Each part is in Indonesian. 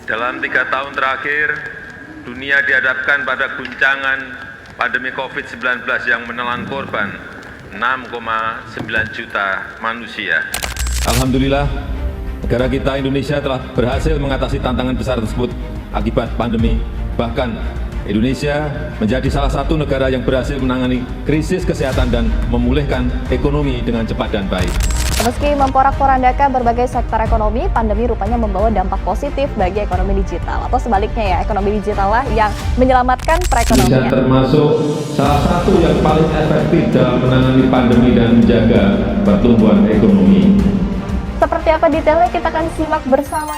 Dalam 3 tahun terakhir, dunia dihadapkan pada guncangan pandemi COVID-19 yang menelan korban 6,9 juta manusia. Alhamdulillah, negara kita Indonesia telah berhasil mengatasi tantangan besar tersebut akibat pandemi. Bahkan, Indonesia menjadi salah satu negara yang berhasil menangani krisis kesehatan dan memulihkan ekonomi dengan cepat dan baik. Meski memporak-porandakan berbagai sektor ekonomi, pandemi rupanya membawa dampak positif bagi ekonomi digital. Atau sebaliknya ya, ekonomi digital lah yang menyelamatkan perekonomian. Indonesia termasuk salah satu yang paling efektif dalam menangani pandemi dan menjaga pertumbuhan ekonomi. Seperti apa detailnya kita akan simak bersama.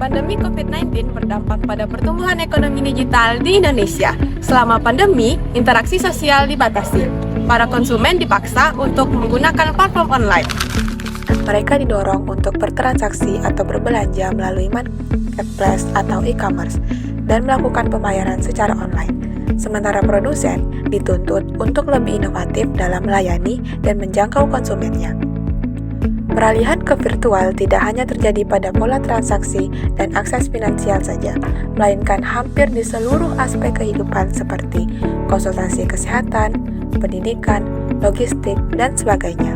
Pandemi COVID-19 berdampak pada pertumbuhan ekonomi digital di Indonesia. Selama pandemi, interaksi sosial dibatasi. Para konsumen dipaksa untuk menggunakan platform online. Mereka didorong untuk bertransaksi atau berbelanja melalui marketplace atau e-commerce dan melakukan pembayaran secara online. Sementara produsen dituntut untuk lebih inovatif dalam melayani dan menjangkau konsumennya. Peralihan ke virtual tidak hanya terjadi pada pola transaksi dan akses finansial saja, melainkan hampir di seluruh aspek kehidupan seperti konsultasi kesehatan, pendidikan, logistik, dan sebagainya.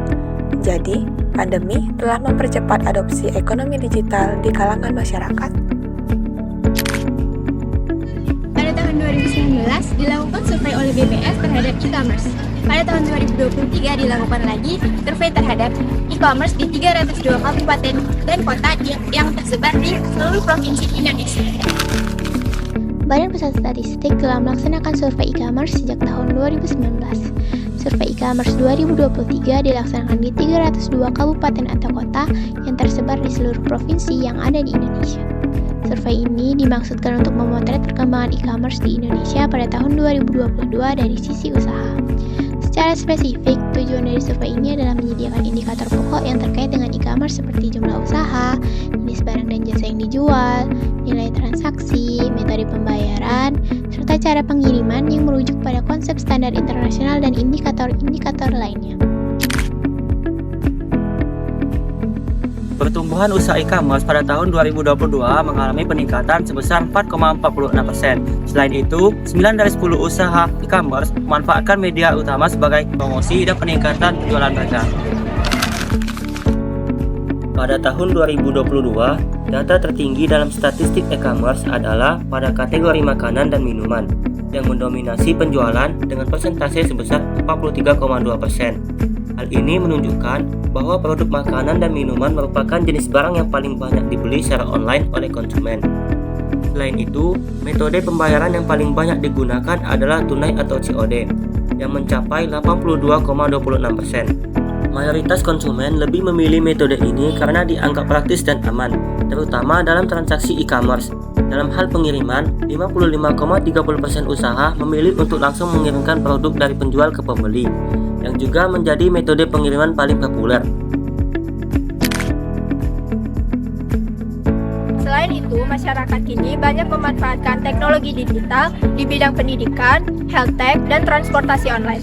Jadi, pandemi telah mempercepat adopsi ekonomi digital di kalangan masyarakat. Pada tahun 2019 dilakukan survei oleh BPS terhadap e-commerce. Pada tahun 2023 dilakukan lagi survei terhadap e-commerce di 302 kabupaten dan kota yang tersebar di seluruh provinsi Indonesia. Badan Pusat Statistik telah melaksanakan survei e-commerce sejak tahun 2019. Survei e-commerce 2023 dilaksanakan di 302 kabupaten atau kota yang tersebar di seluruh provinsi yang ada di Indonesia. Survei ini dimaksudkan untuk memotret perkembangan e-commerce di Indonesia pada tahun 2022 dari sisi usaha. Secara spesifik, tujuan dari survei ini adalah menyediakan indikator pokok yang terkait dengan e-commerce seperti jumlah usaha, jenis barang dan jasa yang dijual, nilai transaksi, metode pembayaran, serta cara pengiriman yang merujuk pada konsep standar internasional dan indikator-indikator lainnya. Pertumbuhan usaha e-commerce pada tahun 2022 mengalami peningkatan sebesar 4,46%. Selain itu, 9 dari 10 usaha e-commerce memanfaatkan media utama sebagai promosi dan peningkatan penjualan mereka. Pada tahun 2022, data tertinggi dalam statistik e-commerce adalah pada kategori makanan dan minuman, yang mendominasi penjualan dengan persentase sebesar 43,2%. Hal ini menunjukkan bahwa produk makanan dan minuman merupakan jenis barang yang paling banyak dibeli secara online oleh konsumen. Selain itu, metode pembayaran yang paling banyak digunakan adalah tunai atau COD, yang mencapai 82,26%. Mayoritas konsumen lebih memilih metode ini karena dianggap praktis dan aman, terutama dalam transaksi e-commerce. Dalam hal pengiriman, 55,30% usaha memilih untuk langsung mengirimkan produk dari penjual ke pembeli, yang juga menjadi metode pengiriman paling populer. Selain itu, masyarakat kini banyak memanfaatkan teknologi digital di bidang pendidikan, health tech, dan transportasi online.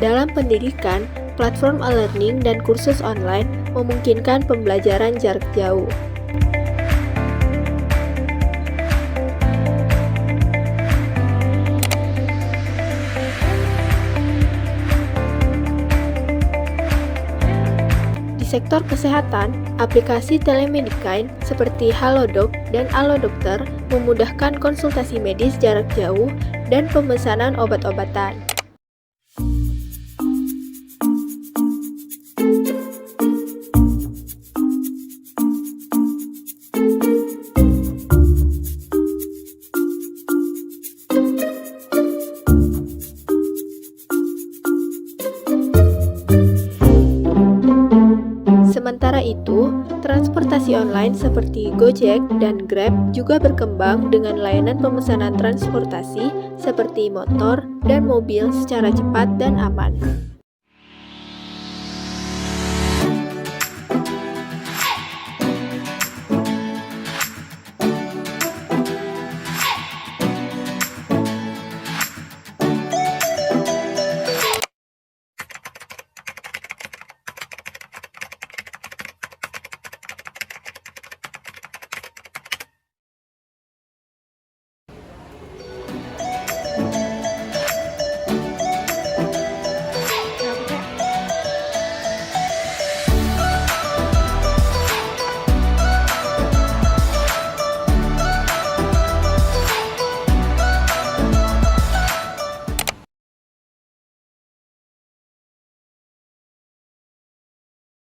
Dalam pendidikan, platform e-learning dan kursus online memungkinkan pembelajaran jarak jauh. Di sektor kesehatan, aplikasi telemedicine seperti Halodoc dan Alodokter memudahkan konsultasi medis jarak jauh dan pemesanan obat-obatan. Sementara itu, transportasi online seperti Gojek dan Grab juga berkembang dengan layanan pemesanan transportasi seperti motor dan mobil secara cepat dan aman.